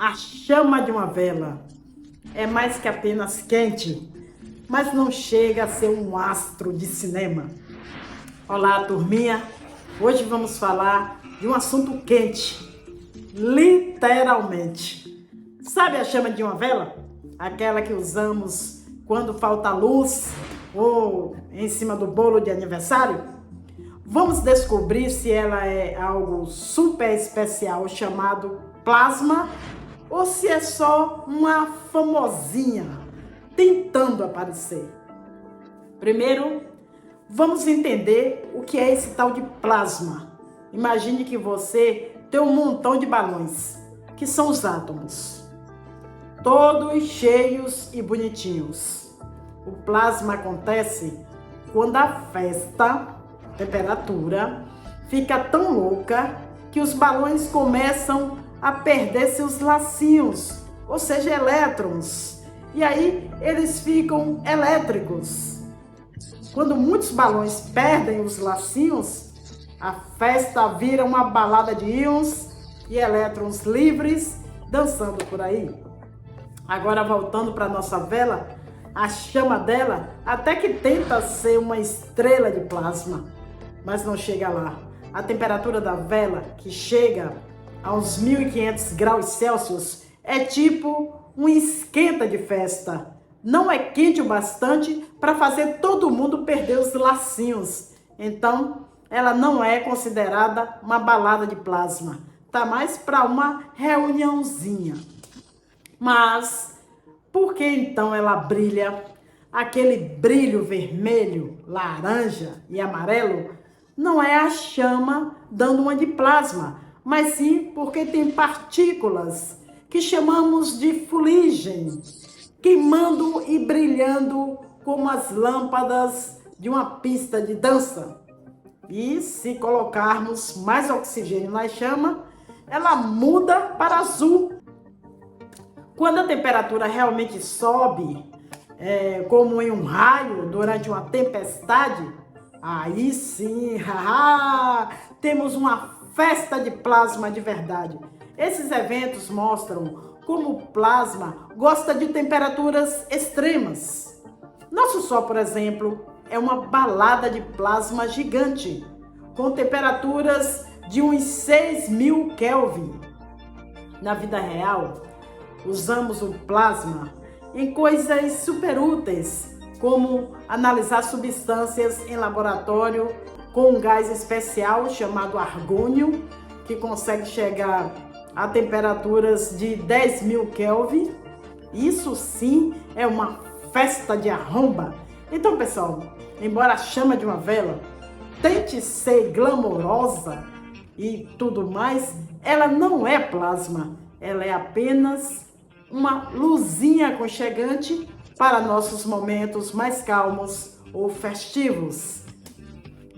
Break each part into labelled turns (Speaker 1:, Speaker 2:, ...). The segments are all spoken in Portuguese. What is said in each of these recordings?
Speaker 1: A chama de uma vela é mais que apenas quente, mas não chega a ser um astro de cinema. Olá, turminha! Hoje vamos falar de um assunto quente, literalmente. Sabe a chama de uma vela? Aquela que usamos quando falta luz ou em cima do bolo de aniversário? Vamos descobrir se ela é algo super especial chamado plasma ou se é só uma famosinha tentando aparecer. Primeiro, vamos entender o que é esse tal de plasma. Imagine que você tem um montão de balões, que são os átomos, todos cheios e bonitinhos. O plasma acontece quando a temperatura, fica tão louca que os balões começam a perder seus lacinhos, ou seja, elétrons. E aí eles ficam elétricos. Quando muitos balões perdem os lacinhos, a festa vira uma balada de íons e elétrons livres dançando por aí. Agora voltando para nossa vela, a chama dela até que tenta ser uma estrela de plasma, mas não chega lá. A temperatura da vela, que chega a uns 1500 graus Celsius, é tipo um esquenta de festa. Não é quente o bastante para fazer todo mundo perder os lacinhos. Então, ela não é considerada uma balada de plasma. Tá mais para uma reuniãozinha. Mas, por que então ela brilha? Aquele brilho vermelho, laranja e amarelo não é a chama dando uma de plasma, mas sim porque tem partículas que chamamos de fuligem, queimando e brilhando como as lâmpadas de uma pista de dança. E se colocarmos mais oxigênio na chama, ela muda para azul. Quando a temperatura realmente sobe, como em um raio durante uma tempestade, aí sim, temos uma festa de plasma de verdade. Esses eventos mostram como o plasma gosta de temperaturas extremas. Nosso Sol, por exemplo, é uma balada de plasma gigante, com temperaturas de uns 6.000 Kelvin. Na vida real, usamos o plasma em coisas super úteis, como analisar substâncias em laboratório com um gás especial chamado argônio, que consegue chegar a temperaturas de 10.000 Kelvin. Isso sim é uma festa de arromba. Então, pessoal, embora a chama de uma vela tente ser glamourosa e tudo mais, ela não é plasma, ela é apenas uma luzinha aconchegante para nossos momentos mais calmos ou festivos.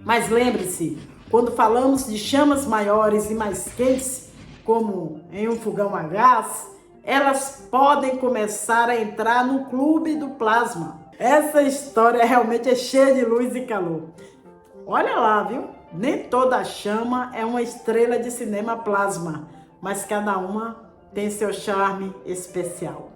Speaker 1: Mas lembre-se, quando falamos de chamas maiores e mais quentes, como em um fogão a gás, elas podem começar a entrar no clube do plasma. Essa história realmente é cheia de luz e calor. Olha lá, viu? Nem toda chama é uma estrela de cinema plasma, mas cada uma tem seu charme especial.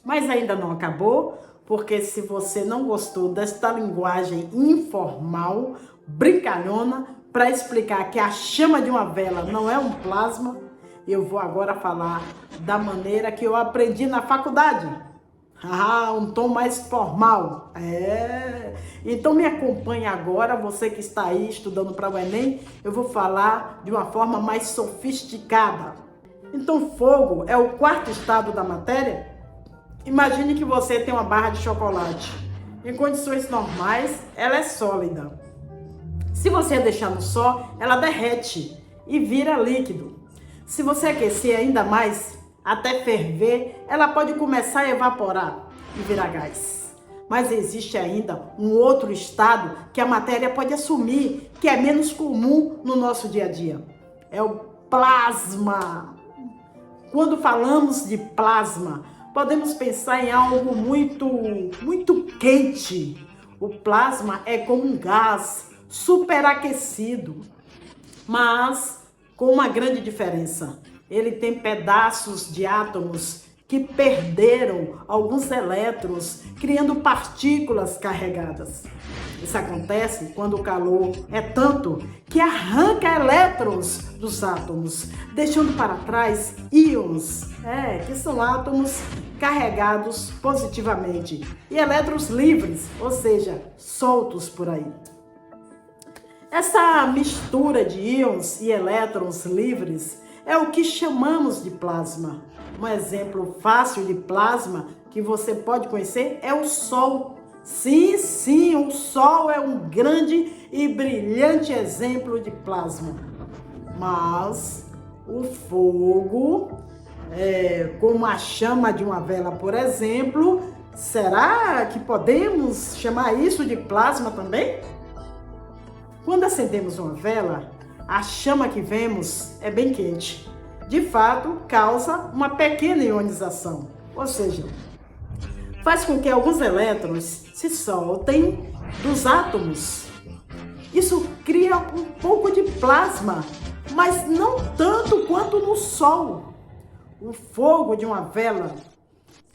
Speaker 1: Mas ainda não acabou, porque se você não gostou desta linguagem informal, brincalhona, para explicar que a chama de uma vela não é um plasma, eu vou agora falar da maneira que eu aprendi na faculdade. Um tom mais formal. Então me acompanhe agora, você que está aí estudando para o Enem, eu vou falar de uma forma mais sofisticada. Então, fogo é o quarto estado da matéria? Imagine que você tem uma barra de chocolate. Em condições normais, ela é sólida. Se você deixar no sol, ela derrete e vira líquido. Se você aquecer ainda mais, até ferver, ela pode começar a evaporar e virar gás. Mas existe ainda um outro estado que a matéria pode assumir, que é menos comum no nosso dia a dia. É o plasma. Quando falamos de plasma, podemos pensar em algo muito quente. O plasma é como um gás superaquecido, mas com uma grande diferença. ele tem pedaços de átomos que perderam alguns elétrons, criando partículas carregadas. Isso acontece quando o calor é tanto que arranca elétrons dos átomos, deixando para trás íons, que são átomos carregados positivamente, e elétrons livres, ou seja, soltos por aí. Essa mistura de íons e elétrons livres é o que chamamos de plasma. Um exemplo fácil de plasma que você pode conhecer é o Sol. Sim, o Sol é um grande e brilhante exemplo de plasma. Mas o fogo, como a chama de uma vela, por exemplo, será que podemos chamar isso de plasma também? Quando acendemos uma vela, a chama que vemos é bem quente. De fato, causa uma pequena ionização, ou seja, faz com que alguns elétrons se soltem dos átomos. Isso cria um pouco de plasma, mas não tanto quanto no Sol. O fogo de uma vela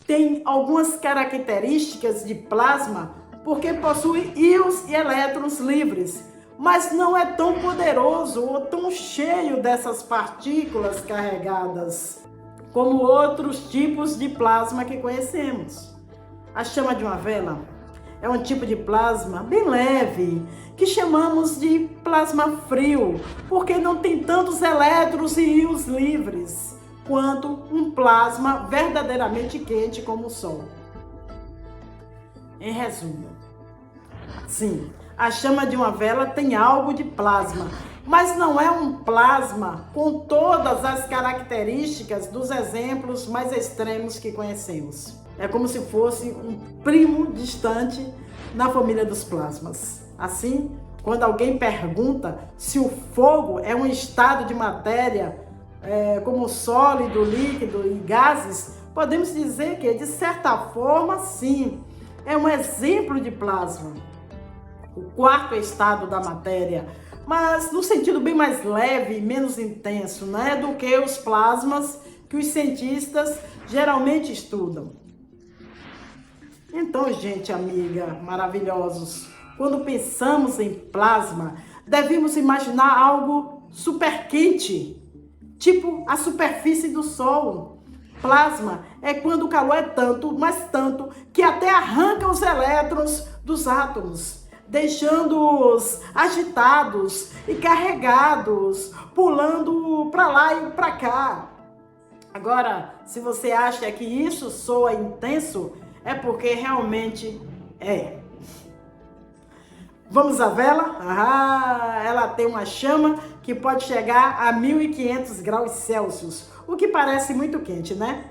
Speaker 1: tem algumas características de plasma porque possui íons e elétrons livres, mas não é tão poderoso ou tão cheio dessas partículas carregadas como outros tipos de plasma que conhecemos. A chama de uma vela é um tipo de plasma bem leve, que chamamos de plasma frio, porque não tem tantos elétrons e íons livres quanto um plasma verdadeiramente quente como o Sol. Em resumo, sim, a chama de uma vela tem algo de plasma, mas não é um plasma com todas as características dos exemplos mais extremos que conhecemos. É como se fosse um primo distante na família dos plasmas. Assim, quando alguém pergunta se o fogo é um estado de matéria, como sólido, líquido e gases, podemos dizer que, de certa forma, sim, é um exemplo de plasma. O quarto estado da matéria, mas no sentido bem mais leve e menos intenso, né, do que os plasmas que os cientistas geralmente estudam. Então, gente amiga, maravilhosos, quando pensamos em plasma, devemos imaginar algo super quente, tipo a superfície do Sol. Plasma é quando o calor é tanto, mas tanto, que até arranca os elétrons dos átomos, deixando-os agitados e carregados, pulando para lá e para cá. Agora, se você acha que isso soa intenso, é porque realmente é. Vamos à vela? Ela tem uma chama que pode chegar a 1500 graus Celsius, o que parece muito quente, né?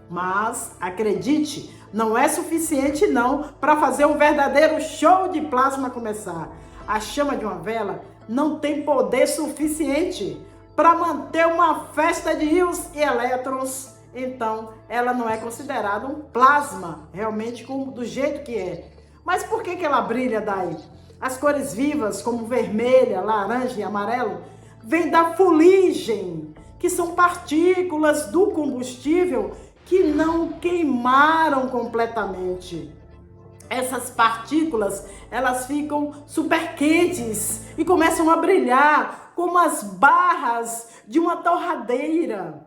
Speaker 1: Mas, acredite, não é suficiente não para fazer um verdadeiro show de plasma começar. A chama de uma vela não tem poder suficiente para manter uma festa de íons e elétrons. Então, ela não é considerada um plasma, realmente do jeito que é. Mas por que ela brilha daí? As cores vivas, como vermelha, laranja e amarelo, vêm da fuligem, que são partículas do combustível que não queimaram completamente. Essas partículas, elas ficam super quentes e começam a brilhar como as barras de uma torradeira.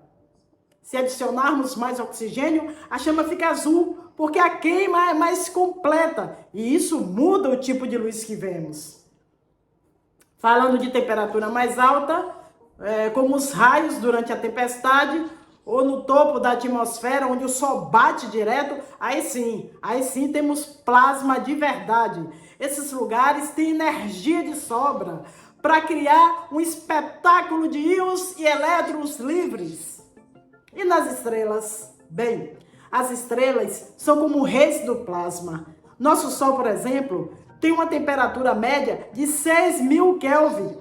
Speaker 1: Se adicionarmos mais oxigênio, a chama fica azul, porque a queima é mais completa e isso muda o tipo de luz que vemos. Falando de temperatura mais alta, como os raios durante a tempestade, ou no topo da atmosfera, onde o sol bate direto, aí sim temos plasma de verdade. Esses lugares têm energia de sobra para criar um espetáculo de íons e elétrons livres. E nas estrelas? Bem, as estrelas são como reis do plasma. Nosso Sol, por exemplo, tem uma temperatura média de 6.000 Kelvin,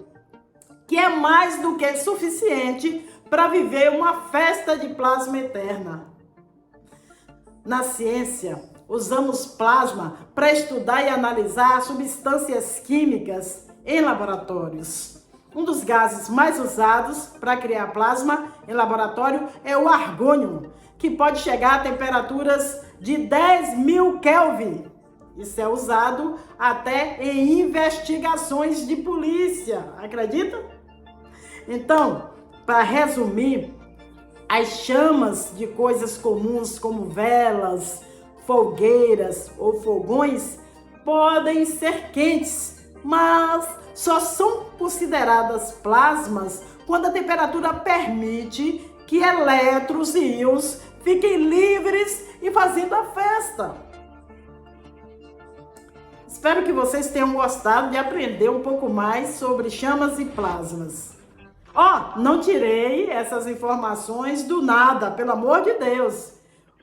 Speaker 1: que é mais do que suficiente para viver uma festa de plasma eterna. Na ciência, usamos plasma para estudar e analisar substâncias químicas em laboratórios. Um dos gases mais usados para criar plasma em laboratório é o argônio, que pode chegar a temperaturas de 10.000 Kelvin. Isso é usado até em investigações de polícia, acredita? Então, para resumir, as chamas de coisas comuns como velas, fogueiras ou fogões podem ser quentes, mas só são consideradas plasmas quando a temperatura permite que elétrons e íons fiquem livres e fazendo a festa. Espero que vocês tenham gostado de aprender um pouco mais sobre chamas e plasmas. Não tirei essas informações do nada, pelo amor de Deus.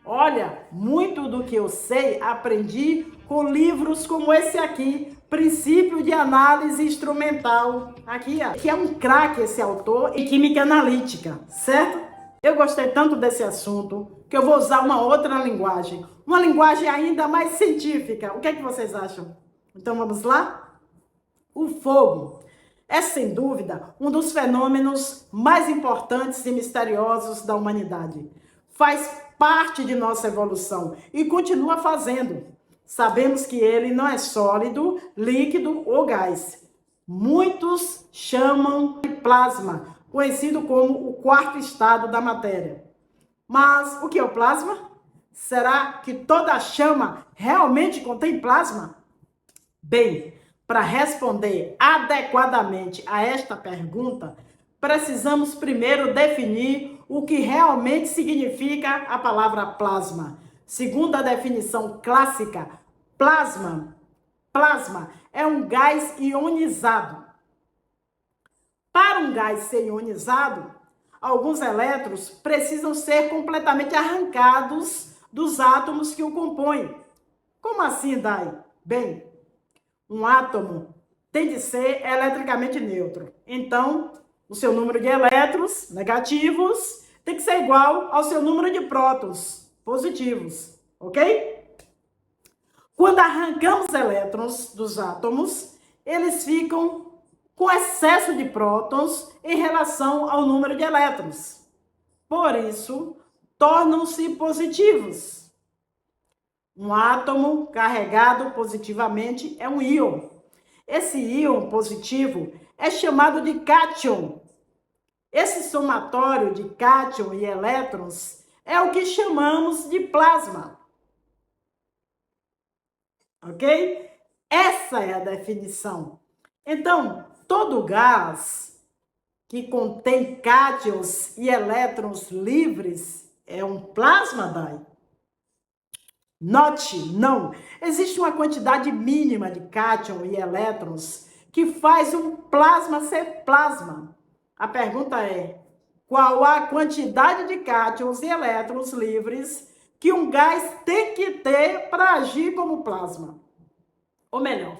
Speaker 1: Olha, muito do que eu sei aprendi com livros como esse aqui, Princípio de Análise Instrumental. Aqui, ó, que é um craque esse autor em química analítica, certo? Eu gostei tanto desse assunto que eu vou usar uma outra linguagem. Uma linguagem ainda mais científica. O que é que vocês acham? Então vamos lá? O fogo é, sem dúvida, um dos fenômenos mais importantes e misteriosos da humanidade. Faz parte de nossa evolução e continua fazendo. Sabemos que ele não é sólido, líquido ou gás. Muitos chamam de plasma, conhecido como o quarto estado da matéria. Mas o que é o plasma? Será que toda chama realmente contém plasma? Bem, para responder adequadamente a esta pergunta, precisamos primeiro definir o que realmente significa a palavra plasma. Segundo a definição clássica, plasma é um gás ionizado. Para um gás ser ionizado, alguns elétrons precisam ser completamente arrancados dos átomos que o compõem. Como assim, Dai? Bem, um átomo tem de ser eletricamente neutro. Então, o seu número de elétrons negativos tem que ser igual ao seu número de prótons positivos, ok? Quando arrancamos elétrons dos átomos, eles ficam com excesso de prótons em relação ao número de elétrons. Por isso, tornam-se positivos. Um átomo carregado positivamente é um íon. Esse íon positivo é chamado de cátion. Esse somatório de cátion e elétrons é o que chamamos de plasma. Ok? Essa é a definição. Então, todo gás que contém cátions e elétrons livres é um plasma, Dai? Note, não. Existe uma quantidade mínima de cátion e elétrons que faz um plasma ser plasma. A pergunta é, qual a quantidade de cátions e elétrons livres que um gás tem que ter para agir como plasma? Ou melhor,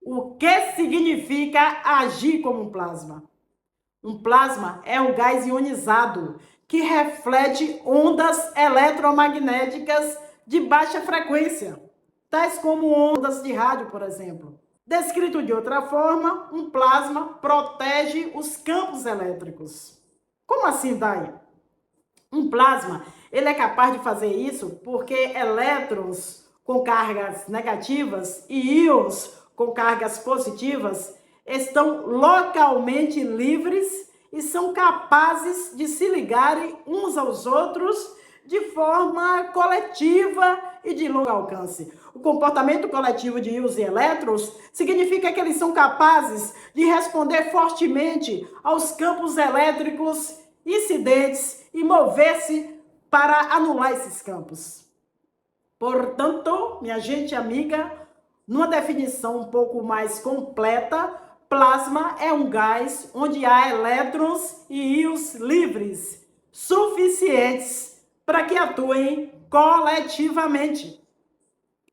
Speaker 1: o que significa agir como um plasma? Um plasma é um gás ionizado que reflete ondas eletromagnéticas de baixa frequência, tais como ondas de rádio, por exemplo. Descrito de outra forma, um plasma protege os campos elétricos. Como assim, Dai? Um plasma, ele é capaz de fazer isso porque elétrons com cargas negativas e íons com cargas positivas estão localmente livres e são capazes de se ligarem uns aos outros de forma coletiva e de longo alcance. O comportamento coletivo de íons e elétrons significa que eles são capazes de responder fortemente aos campos elétricos incidentes e mover-se para anular esses campos. Portanto, minha gente amiga, numa definição um pouco mais completa, plasma é um gás onde há elétrons e íons livres, suficientes para que atuem coletivamente.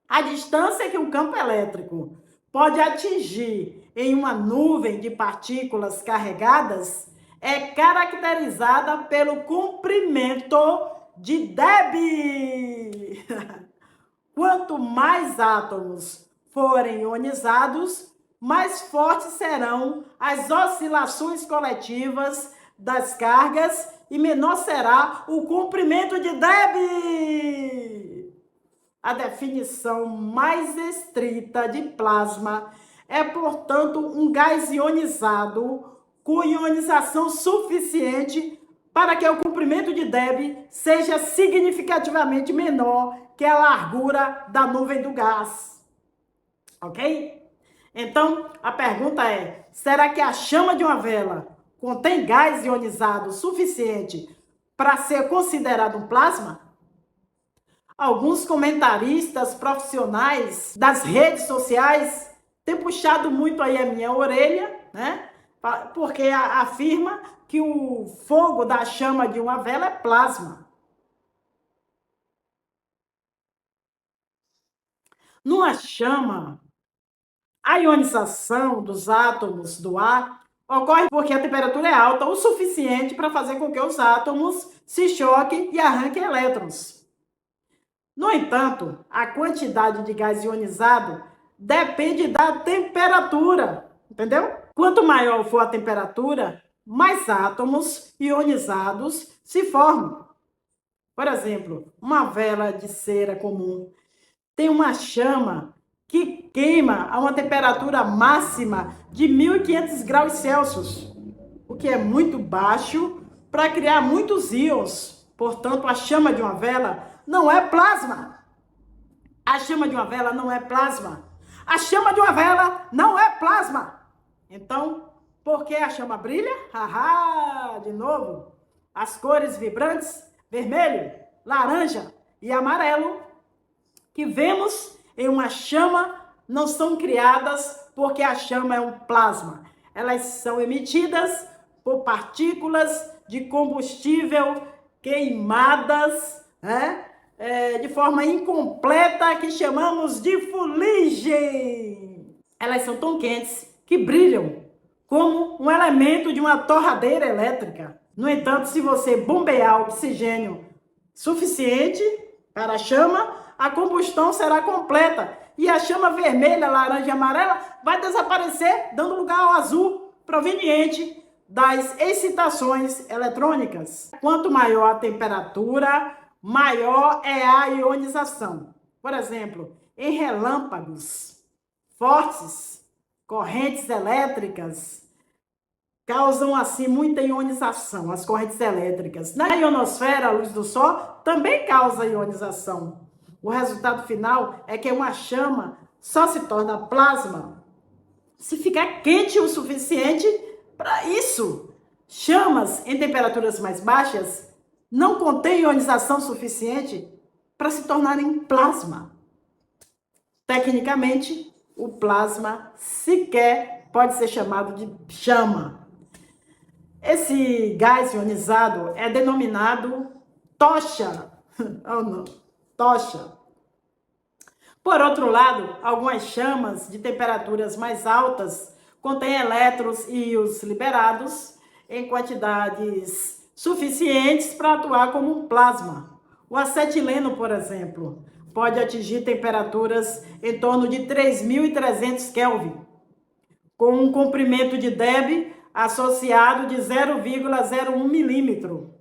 Speaker 1: A distância que um campo elétrico pode atingir em uma nuvem de partículas carregadas é caracterizada pelo comprimento de Debye. Quanto mais átomos forem ionizados, mais fortes serão as oscilações coletivas das cargas e menor será o comprimento de Debye. A definição mais estrita de plasma é, portanto, um gás ionizado com ionização suficiente para que o comprimento de Debye seja significativamente menor que a largura da nuvem do gás. Ok? Então, a pergunta é, será que a chama de uma vela contém gás ionizado suficiente para ser considerado um plasma? Alguns comentaristas profissionais das redes sociais têm puxado muito aí a minha orelha, né? Porque afirma que o fogo da chama de uma vela é plasma. Numa chama, a ionização dos átomos do ar ocorre porque a temperatura é alta o suficiente para fazer com que os átomos se choquem e arranquem elétrons. No entanto, a quantidade de gás ionizado depende da temperatura, entendeu? Quanto maior for a temperatura, mais átomos ionizados se formam. Por exemplo, uma vela de cera comum tem uma chama que queima a uma temperatura máxima de 1.500 graus Celsius, o que é muito baixo para criar muitos íons. Portanto, a chama de uma vela não é plasma. A chama de uma vela não é plasma. A chama de uma vela não é plasma. Então, por que a chama brilha? Haha, de novo. As cores vibrantes, vermelho, laranja e amarelo, que vemos em uma chama, não são criadas porque a chama é um plasma. Elas são emitidas por partículas de combustível queimadas, né? De forma incompleta, que chamamos de fuligem. Elas são tão quentes que brilham como um elemento de uma torradeira elétrica. No entanto, se você bombear oxigênio suficiente para a chama, a combustão será completa e a chama vermelha, laranja e amarela vai desaparecer, dando lugar ao azul proveniente das excitações eletrônicas. Quanto maior a temperatura, maior é a ionização. Por exemplo, em relâmpagos fortes, correntes elétricas causam assim muita ionização, as correntes elétricas. Na ionosfera, a luz do Sol também causa ionização. O resultado final é que uma chama só se torna plasma se ficar quente o suficiente para isso. Chamas em temperaturas mais baixas não contêm ionização suficiente para se tornarem plasma. Tecnicamente, o plasma sequer pode ser chamado de chama. Esse gás ionizado é denominado tocha. Oh, não. Tocha. Por outro lado, algumas chamas de temperaturas mais altas contêm elétrons e íons liberados em quantidades suficientes para atuar como um plasma. O acetileno, por exemplo, pode atingir temperaturas em torno de 3.300 Kelvin, com um comprimento de Debye associado de 0,01 milímetro.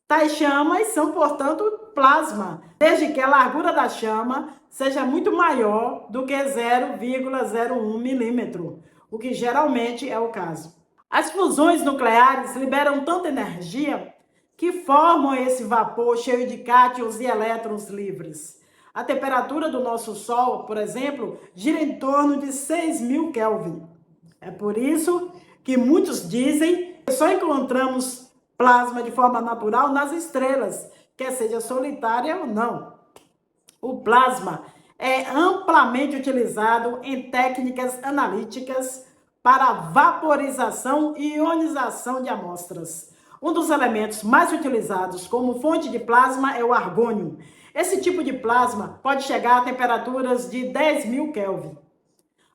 Speaker 1: Tais chamas são, portanto, plasma, desde que a largura da chama seja muito maior do que 0,01 milímetro, o que geralmente é o caso. As fusões nucleares liberam tanta energia que formam esse vapor cheio de cátions e elétrons livres. A temperatura do nosso Sol, por exemplo, gira em torno de 6.000 Kelvin. É por isso que muitos dizem que só encontramos plasma de forma natural nas estrelas, quer seja solitária ou não. O plasma é amplamente utilizado em técnicas analíticas para vaporização e ionização de amostras. Um dos elementos mais utilizados como fonte de plasma é o argônio. Esse tipo de plasma pode chegar a temperaturas de 10.000 Kelvin.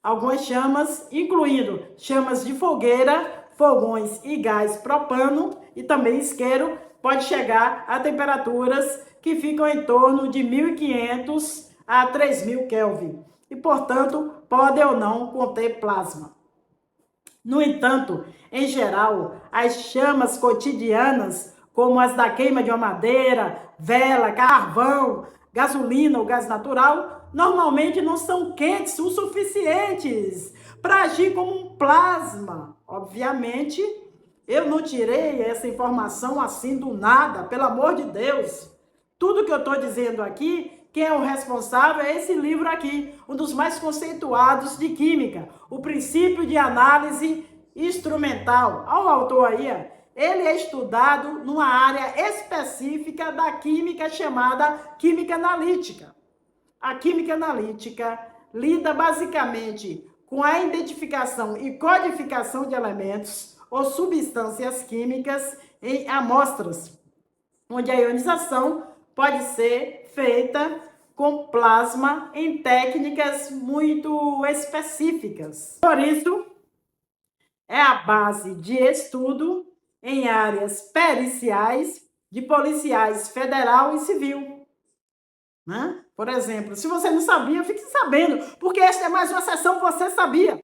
Speaker 1: Algumas chamas, incluindo chamas de fogueira, fogões e gás propano e também isqueiro, pode chegar a temperaturas que ficam em torno de 1.500 a 3.000 Kelvin e, portanto, podem ou não conter plasma. No entanto, em geral, as chamas cotidianas, como as da queima de uma madeira, vela, carvão, gasolina ou gás natural, normalmente não são quentes o suficientes para agir como um plasma. Obviamente, eu não tirei essa informação assim do nada, pelo amor de Deus. Tudo que eu estou dizendo aqui, quem é o responsável é esse livro aqui, um dos mais conceituados de química, O Princípio de Análise Instrumental. Olha o autor aí, ele é estudado numa área específica da química chamada química analítica. A química analítica lida basicamente com a identificação e codificação de elementos ou substâncias químicas em amostras, onde a ionização pode ser feita com plasma em técnicas muito específicas. Por isso, é a base de estudo em áreas periciais de policiais federal e civil. Né? Por exemplo, se você não sabia, fique sabendo, porque esta é mais uma sessão Você Sabia.